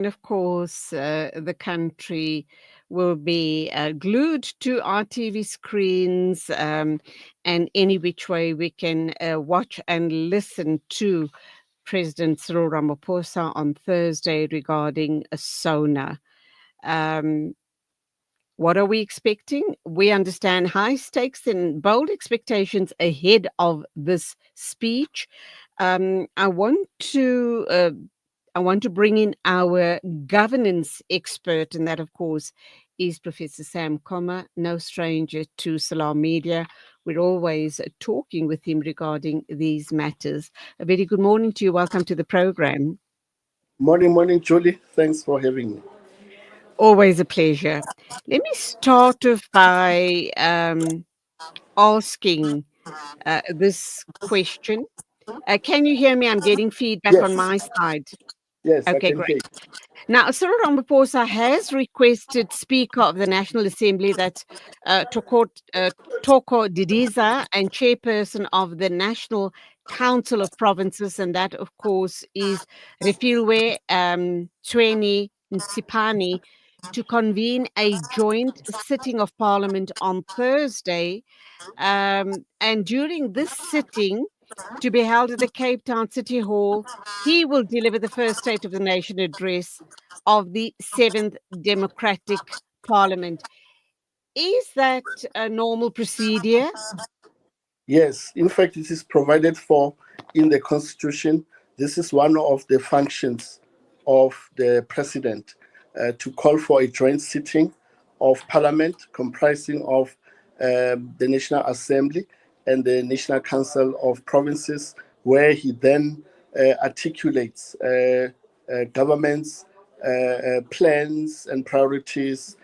Of course, the country will be glued to our TV screens, and any which way we can watch and listen to President Cyril Ramaphosa on Thursday regarding a SONA. Um, what are we expecting? We understand high stakes and bold expectations ahead of this speech. I want to bring in our governance expert, and that, of course, is Professor Sam Koma, no stranger to Salam Media. We're always talking with him regarding these matters. A very good morning to you. Welcome to the program. Morning, Julie. Thanks for having me. Always a pleasure. Let me start off by asking this question. Can you hear me? I'm getting feedback on Yes, my side. yes, I Okay, can great. hear you. Now, Cyril Ramaphosa has requested Speaker of the National Assembly, that's Toko Didiza, and Chairperson of the National Council of Provinces, and that, of course, is Refilwe Tshweni Nsipani, to convene a joint sitting of Parliament on Thursday. And during this sitting, to be held at the Cape Town City Hall, he will deliver the first State of the Nation address of the Seventh Democratic Parliament. Is that a normal procedure? Yes, in fact, it is provided for in the Constitution. This is one of the functions of the President to call for a joint sitting of Parliament comprising of the National Assembly and the National Council of Provinces, where he then articulates government's plans and priorities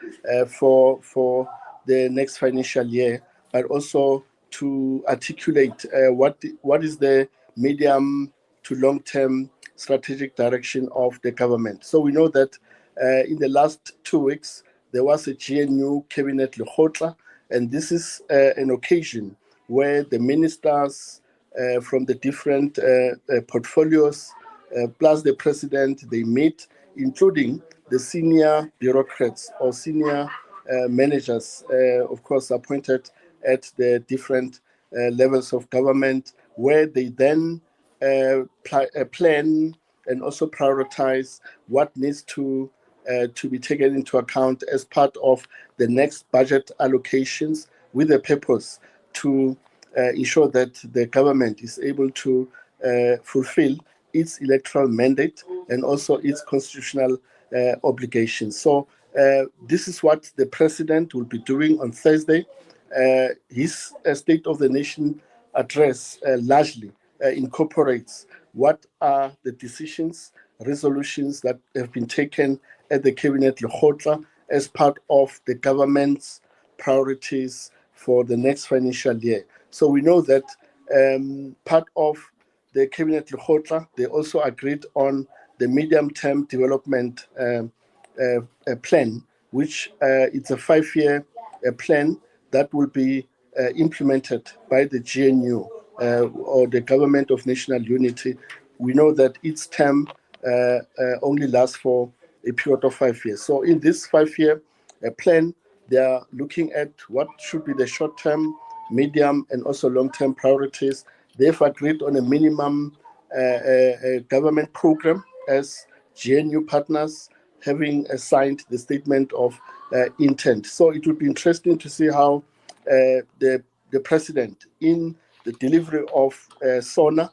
for the next financial year, but also to articulate what is the medium to long-term strategic direction of the government. So we know that in the last 2 weeks, there was a GNU Cabinet Lekgotla, and this is an occasion where the ministers from the different portfolios, plus the president, they meet, including the senior bureaucrats or senior managers, of course, appointed at the different levels of government, where they then plan and also prioritize what needs to be taken into account as part of the next budget allocations, with the purpose to ensure that the government is able to fulfill its electoral mandate and also its constitutional obligations. So this is what the president will be doing on Thursday. His State of the Nation address largely incorporates what are the decisions, resolutions that have been taken at the Cabinet Lekgotla as part of the government's priorities for the next financial year. So we know that part of the Cabinet Lekgotla, they also agreed on the medium-term development plan, which it's a 5-year plan that will be implemented by the GNU or the Government of National Unity. We know that its term only lasts for a period of 5 years. So in this 5-year plan, they are looking at what should be the short-term, medium, and also long-term priorities. They've agreed on a minimum government program as GNU partners, having signed the statement of intent. So it would be interesting to see how the president, in the delivery of SONA,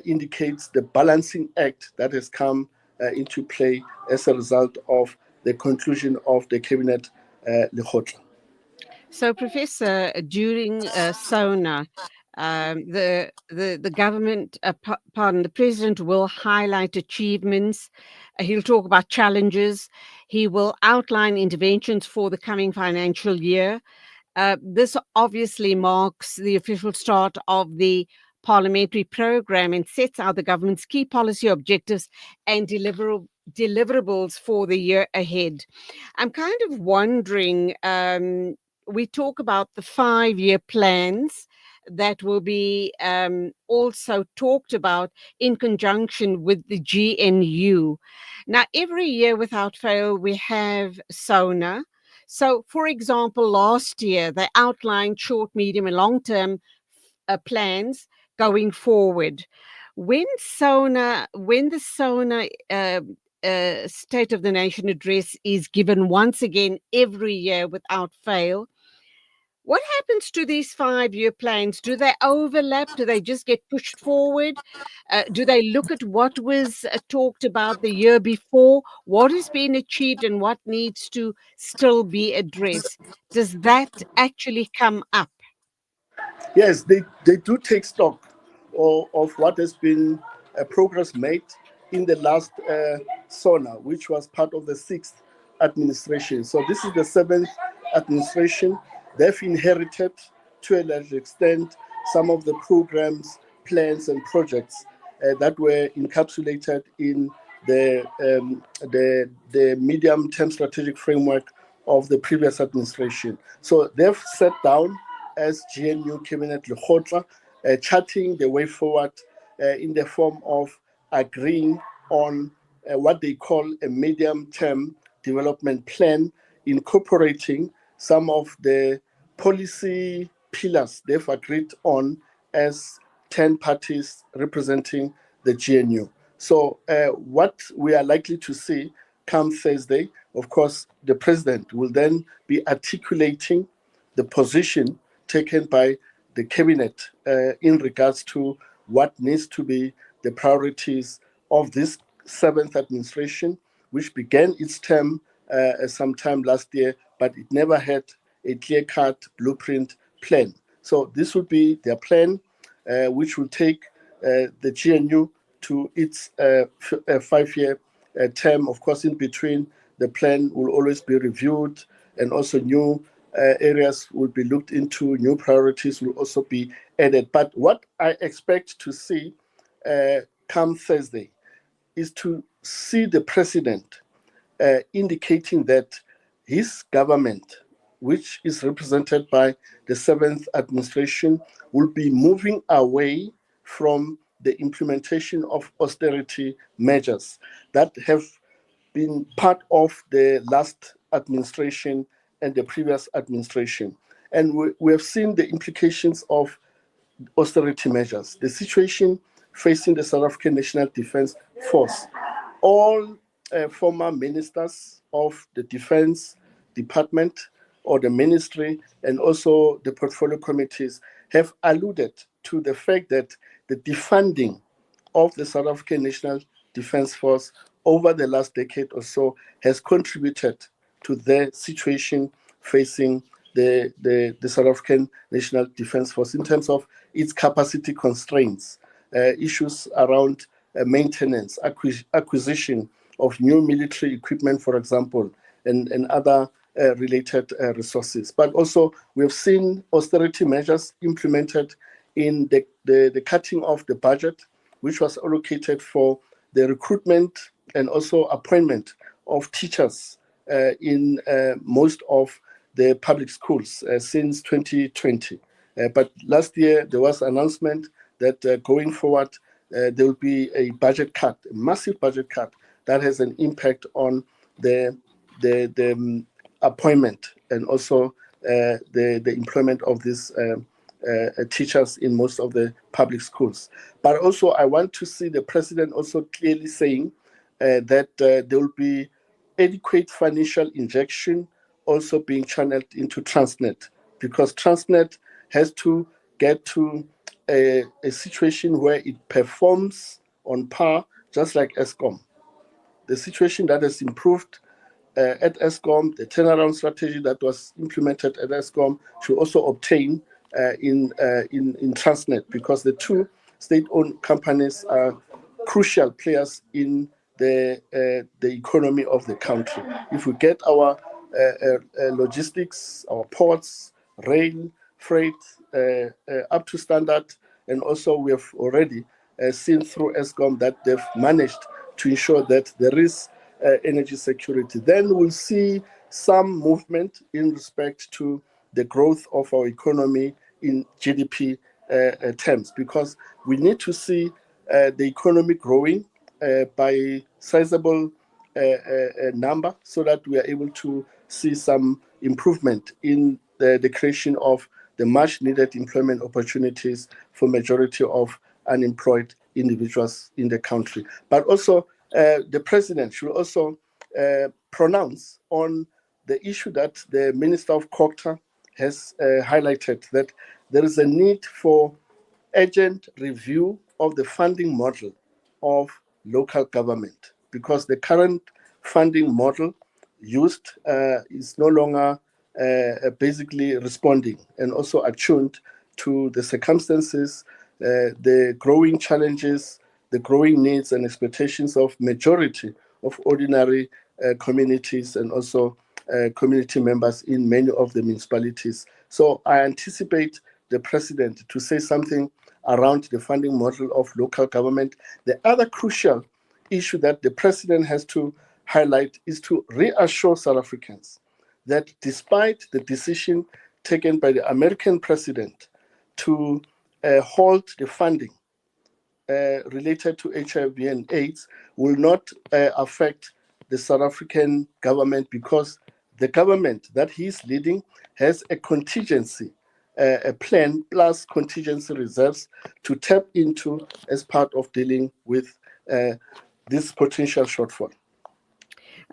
indicates the balancing act that has come into play as a result of the conclusion of the Cabinet Lekgotla. So, Professor, during SONA, the government, the president will highlight achievements. He'll talk about challenges. He will outline interventions for the coming financial year. This obviously marks the official start of the parliamentary program and sets out the government's key policy objectives and deliverables for the year ahead. I'm kind of wondering, we talk about the 5-year plans that will be also talked about in conjunction with the GNU. Now, every year without fail, we have SONA. So, for example, last year they outlined short, medium, and long term plans going forward. When the SONA State of the Nation address is given once again every year without fail, what happens to these 5-year plans? Do they overlap? Do they just get pushed forward? Do they look at what was talked about the year before, what has been achieved, and what needs to still be addressed? Does that actually come up? Yes, they do take stock of what has been progress made in the last SONA, which was part of the sixth administration. So this is the seventh administration. They've inherited to a large extent some of the programs, plans, and projects that were encapsulated in the medium-term strategic framework of the previous administration. So they've sat down as GNU Cabinet Lekgotla, charting the way forward in the form of agreeing on what they call a medium-term development plan, incorporating some of the policy pillars they've agreed on as 10 parties representing the GNU. So what we are likely to see come Thursday, of course, the president will then be articulating the position taken by the cabinet in regards to what needs to be the priorities of this seventh administration, which began its term sometime last year, but it never had a clear-cut blueprint plan. So this will be their plan, which will take the GNU to its 5-year term. Of course, in between, the plan will always be reviewed, and also new areas will be looked into, new priorities will also be added. But what I expect to see come Thursday is to see the president indicating that his government, which is represented by the seventh administration, will be moving away from the implementation of austerity measures that have been part of the last administration and the previous administration. And we have seen the implications of austerity measures, the situation facing the South African National Defence Force. All former ministers of the Defence Department or the ministry and also the portfolio committees have alluded to the fact that the defunding of the South African National Defence Force over the last decade or so has contributed to the situation facing the South African National Defence Force in terms of its capacity constraints, issues around maintenance, acquisition of new military equipment, for example, and other related resources. But also, we have seen austerity measures implemented in the cutting of the budget, which was allocated for the recruitment and also appointment of teachers in most of the public schools since 2020. But last year, there was an announcement that going forward, there will be a budget cut, a massive budget cut that has an impact on the appointment and also the employment of these teachers in most of the public schools. But also, I want to see the president also clearly saying that there will be adequate financial injection also being channeled into Transnet, because Transnet has to get to a situation where it performs on par, just like ESCOM. The situation that has improved at ESCOM, the turnaround strategy that was implemented at ESCOM should also obtain in Transnet, because the two state-owned companies are crucial players in the economy of the country. If we get our logistics, our ports, rail, freight up to standard, and also we have already seen through ESCOM that they've managed to ensure that there is energy security, then we'll see some movement in respect to the growth of our economy in GDP terms, because we need to see the economy growing by sizable number, so that we are able to see some improvement in the creation of the much needed employment opportunities for majority of unemployed individuals in the country. But also, the president should also pronounce on the issue that the Minister of Culture has highlighted, that there is a need for urgent review of the funding model of local government, because the current funding model used is no longer basically responding and also attuned to the circumstances, the growing challenges, the growing needs and expectations of majority of ordinary communities, and also community members in many of the municipalities. So I anticipate the president to say something around the funding model of local government. The other crucial issue that the president has to highlight is to reassure South Africans that despite the decision taken by the American president to halt the funding related to HIV and AIDS, will not affect the South African government, because the government that he's leading has a contingency, a plan plus contingency reserves to tap into as part of dealing with this potential shortfall.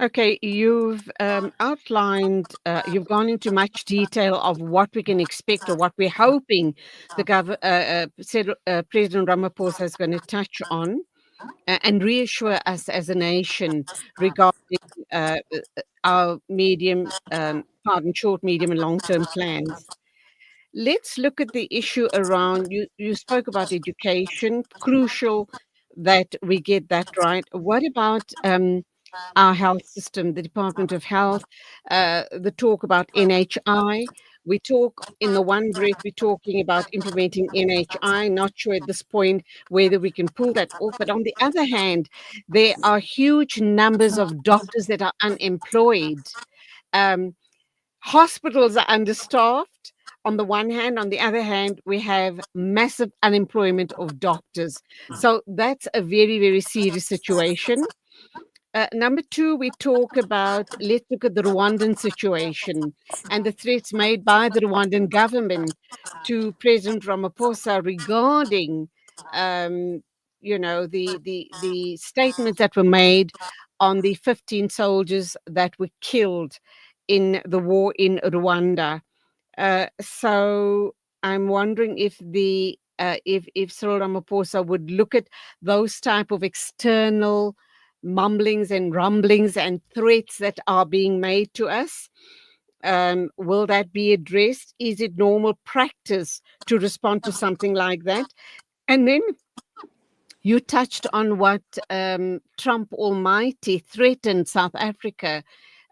Okay, you've outlined, you've gone into much detail of what we can expect or what we're hoping President Ramaphosa is going to touch on and reassure us as a nation regarding our short, medium, and long-term plans. Let's look at the issue around, you spoke about education, crucial that we get that right. What about our health system, the Department of Health, the talk about NHI? We talk in the one breath, we're talking about implementing NHI, not sure at this point whether we can pull that off. But on the other hand, there are huge numbers of doctors that are unemployed. Um, Hospitals are understaffed on the one hand. On the other hand, we have massive unemployment of doctors. So that's a very, very serious situation. Number two, we talk about, let's look at the Rwandan situation and the threats made by the Rwandan government to President Ramaphosa regarding, um, the statements that were made on the 15 soldiers that were killed in the war in Rwanda. So I'm wondering if if Cyril Ramaphosa would look at those type of external mumblings and rumblings and threats that are being made to us. Will that be addressed? Is it normal practice to respond to something like that? And then you touched on what Trump Almighty threatened South Africa.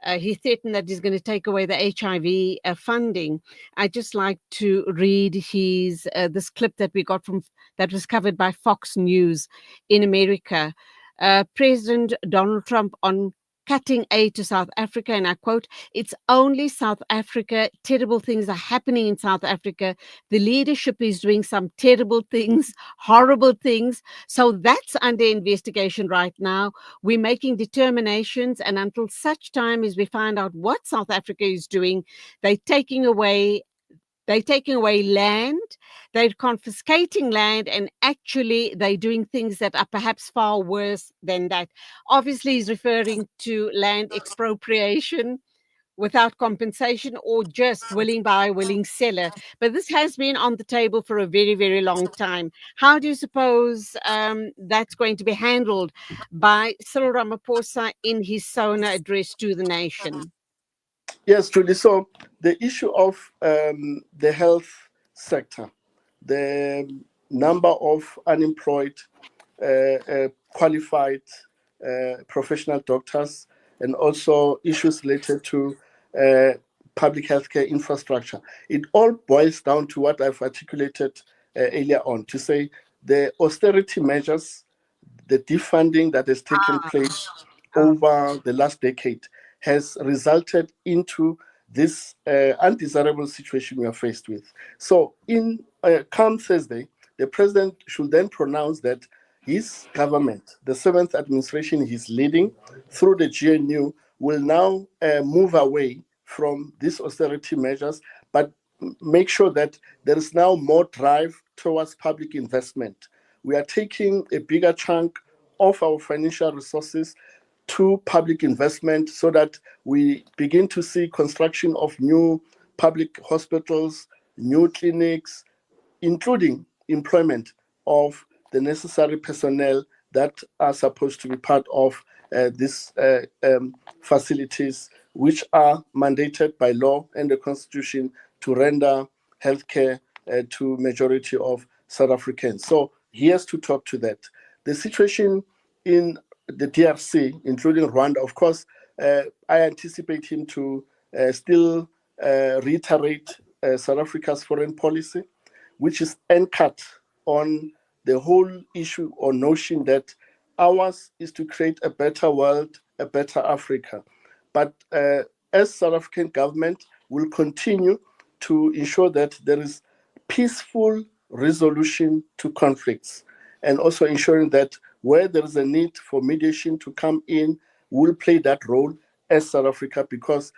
He threatened that he's going to take away the HIV funding. I'd just like to read his this clip that we got from that was covered by Fox News in America. President Donald Trump on cutting aid to South Africa, and I quote, "It's only South Africa. Terrible things are happening in South Africa. The leadership is doing some terrible things, horrible things. So that's under investigation right now. We're making determinations, and until such time as we find out what South Africa is doing, they're taking away they're taking away land, they're confiscating land, and actually they're doing things that are perhaps far worse than that." Obviously, he's referring to land expropriation without compensation or just willing buyer, willing seller. But this has been on the table for a very, very long time. How do you suppose that's going to be handled by Cyril Ramaphosa in his SONA address to the nation? Yes, truly. So the issue of the health sector, the number of unemployed, qualified professional doctors, and also issues related to uh, public healthcare infrastructure. It all boils down to what I've articulated earlier on, to say the austerity measures, the defunding that has taken place Oh, over the last decade has resulted into this undesirable situation we are faced with. So, in come Thursday, the president should then pronounce that his government, the seventh administration he's leading through the GNU, will now move away from these austerity measures, but make sure that there is now more drive towards public investment. We are taking a bigger chunk of our financial resources to public investment so that we begin to see construction of new public hospitals, new clinics, including employment of the necessary personnel that are supposed to be part of these facilities, which are mandated by law and the constitution to render healthcare to majority of South Africans. So he has to talk to that. The situation in the DRC, including Rwanda, of course, I anticipate him to still reiterate South Africa's foreign policy, which is anchored on the whole issue or notion that ours is to create a better world, a better Africa. But as South African government will continue to ensure that there is peaceful resolution to conflicts, and also ensuring that where there is a need for mediation to come in, will play that role as South Africa, because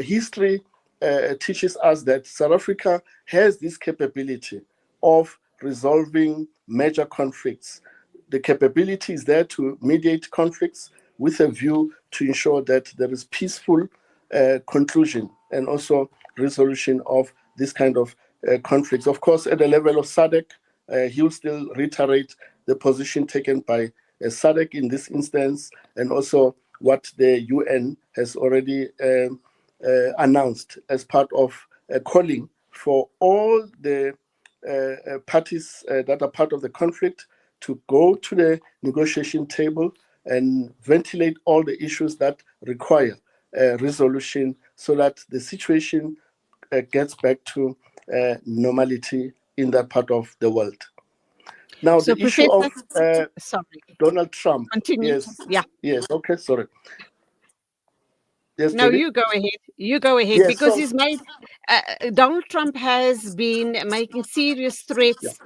history teaches us that South Africa has this capability of resolving major conflicts. The capability is there to mediate conflicts with a view to ensure that there is peaceful conclusion and also resolution of this kind of conflicts. Of course, at the level of SADC, he will still reiterate the position taken by SADC in this instance, and also what the UN has already announced as part of calling for all the parties that are part of the conflict to go to the negotiation table and ventilate all the issues that require resolution so that the situation gets back to normality in that part of the world. Now, So, the issue Professor, of sorry, Donald Trump. continue. Yes, Yeah. yes, okay, sorry. Yes, No, Jenny? you go ahead. You go ahead Yes, because so, he's made Donald Trump has been making serious yeah. threats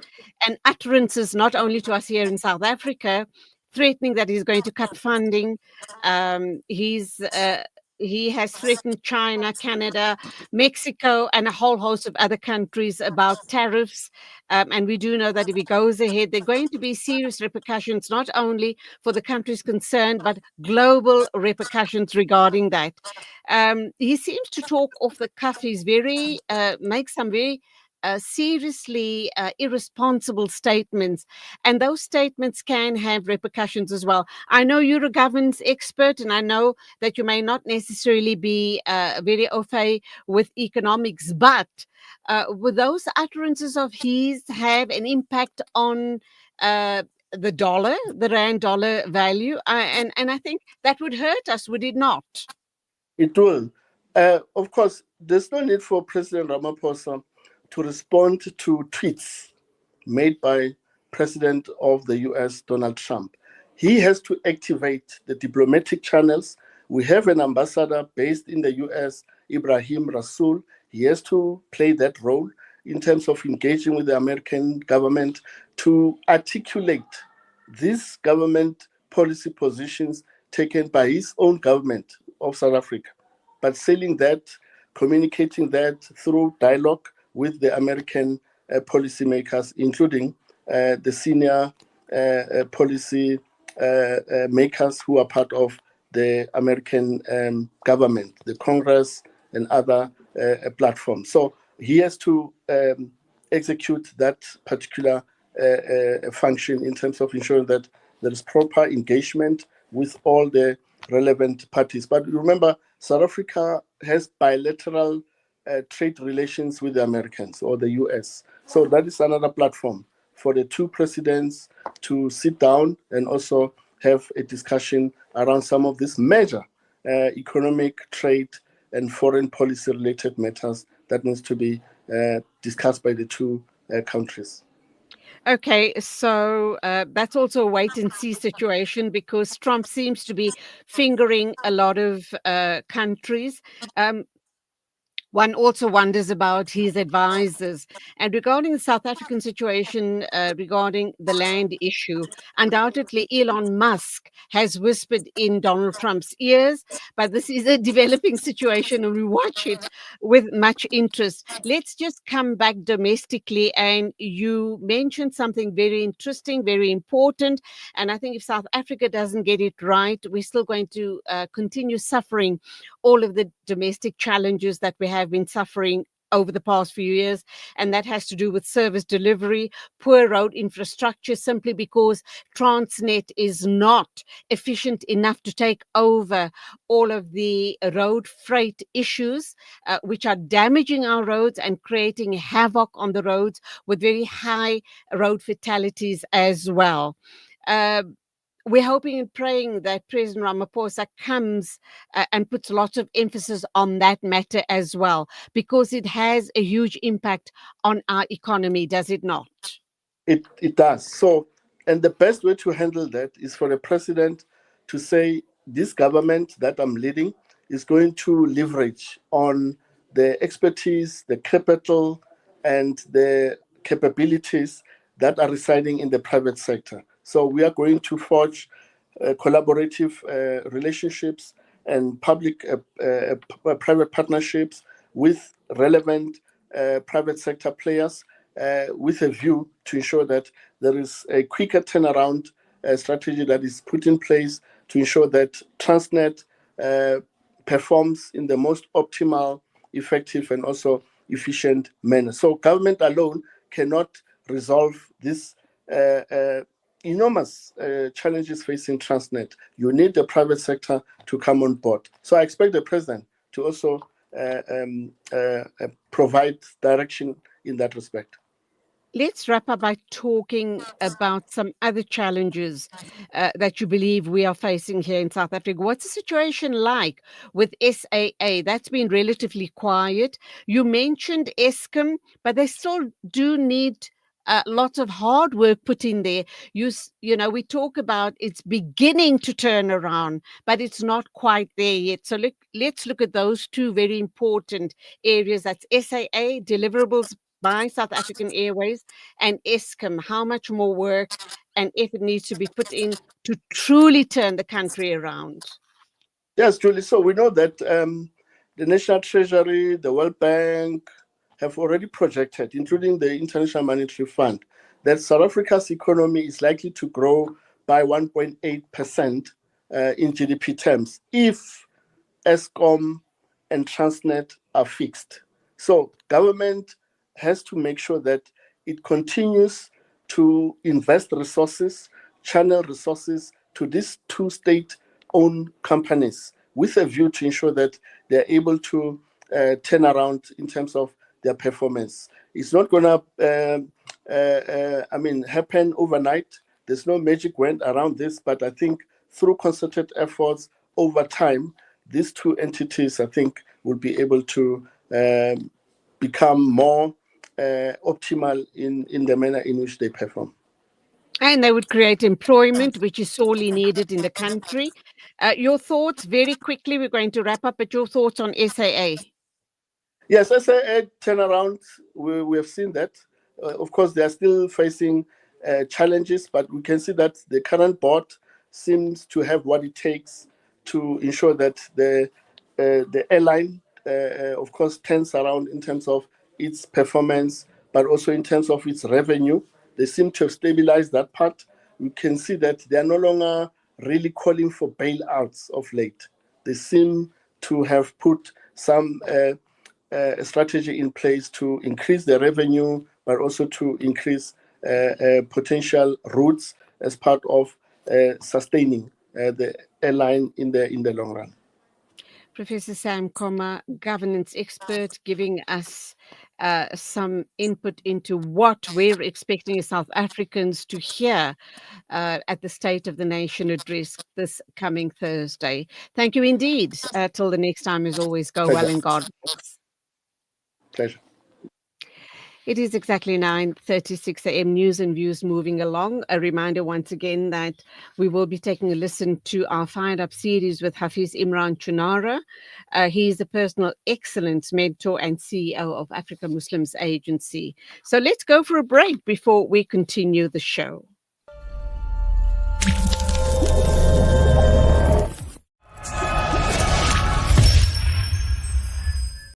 and utterances, not only to us here in South Africa, threatening that he's going to cut funding. He has threatened China, Canada, Mexico, and a whole host of other countries about tariffs. And we do know that if he goes ahead, there are going to be serious repercussions, not only for the countries concerned, but global repercussions regarding that. He seems to talk off the cuff. He's very makes some very seriously irresponsible statements, and those statements can have repercussions as well. I know you're a governance expert, and I know that you may not necessarily be very au fait with economics, but would those utterances of his have an impact on the dollar, the rand dollar value? And I think that would hurt us, would it not? It will. Of course, there's no need for President Ramaphosa to respond to tweets made by President of the US, Donald Trump. He has to activate the diplomatic channels. We have an ambassador based in the US, Ibrahim Rasool. He has to play that role in terms of engaging with the American government to articulate these government policy positions taken by his own government of South Africa, but selling that, communicating that through dialogue with the American policymakers, including the senior policy makers who are part of the American government, the Congress, and other platforms. So he has to execute that particular function in terms of ensuring that there is proper engagement with all the relevant parties. But remember, South Africa has bilateral trade relations with the Americans or the US. So that is another platform for the two presidents to sit down and also have a discussion around some of these major economic, trade, and foreign policy related matters that needs to be discussed by the two countries. Okay, so that's also a wait and see situation because Trump seems to be fingering a lot of countries. Um, One also wonders about his advisors. And regarding the South African situation, regarding the land issue, undoubtedly Elon Musk has whispered in Donald Trump's ears, but this is a developing situation and we watch it with much interest. Let's just come back domestically. And you mentioned something very interesting, very important. And I think if South Africa doesn't get it right, we're still going to continue suffering all of the domestic challenges that we have been suffering over the past few years. And that has to do with service delivery, poor road infrastructure, simply because Transnet is not efficient enough to take over all of the road freight issues, which are damaging our roads and creating havoc on the roads with very high road fatalities as well. Uh, we're hoping and praying that President Ramaphosa comes and puts lots of emphasis on that matter as well, because it has a huge impact on our economy, does it not? It does. So, and the best way to handle that is for the president to say, this government that I'm leading is going to leverage on the expertise, the capital, and the capabilities that are residing in the private sector. So we are going to forge collaborative relationships and public private partnerships with relevant private sector players with a view to ensure that there is a quicker turnaround strategy that is put in place to ensure that Transnet performs in the most optimal, effective, and also efficient manner. So government alone cannot resolve this enormous challenges facing Transnet. You need the private sector to come on board. So I expect the president to also provide direction in that respect. Let's wrap up by talking about some other challenges that you believe we are facing here in South Africa. What's the situation like with SAA? That's been relatively quiet. You mentioned Eskom, but they still do need lots of hard work put in there. You know, we talk about it's beginning to turn around, but it's not quite there yet. So let's look at those two very important areas. That's SAA, deliverables by South African Airways, and Eskom, how much more work and effort needs to be put in to truly turn the country around? Yes, Julie. So we know that the National Treasury, the World Bank have already projected, including the International Monetary Fund, that South Africa's economy is likely to grow by 1.8% in GDP terms if Eskom and Transnet are fixed. So government has to make sure that it continues to invest resources, channel resources to these two state-owned companies with a view to ensure that they're able to turn around in terms of their performance. It's not going to, happen overnight. There's no magic wand around this, but I think through concerted efforts over time, these two entities, I think, will be able to become more optimal in the manner in which they perform. And they would create employment, which is sorely needed in the country. Your thoughts very quickly. We're going to wrap up, but your thoughts on SAA? Yes, as a turnaround, we have seen that. Of course, they are still facing challenges, but we can see that the current board seems to have what it takes to ensure that the airline, of course, turns around in terms of its performance, but also in terms of its revenue. They seem to have stabilized that part. We can see that they are no longer really calling for bailouts of late. They seem to have put some a strategy in place to increase the revenue, but also to increase potential routes as part of sustaining the airline in the long run. Professor Sam Koma, governance expert, giving us some input into what we're expecting as South Africans to hear at the State of the Nation address this coming Thursday. Thank you indeed. Till the next time, as always, go well Pleasure. and God bless. Pleasure. It is exactly 9:36 a.m. News and views moving along. A reminder once again that we will be taking a listen to our Fired Up series with Hafiz Imran Chunara. He is a personal excellence mentor and CEO of Africa Muslims Agency. So let's go for a break before we continue the show.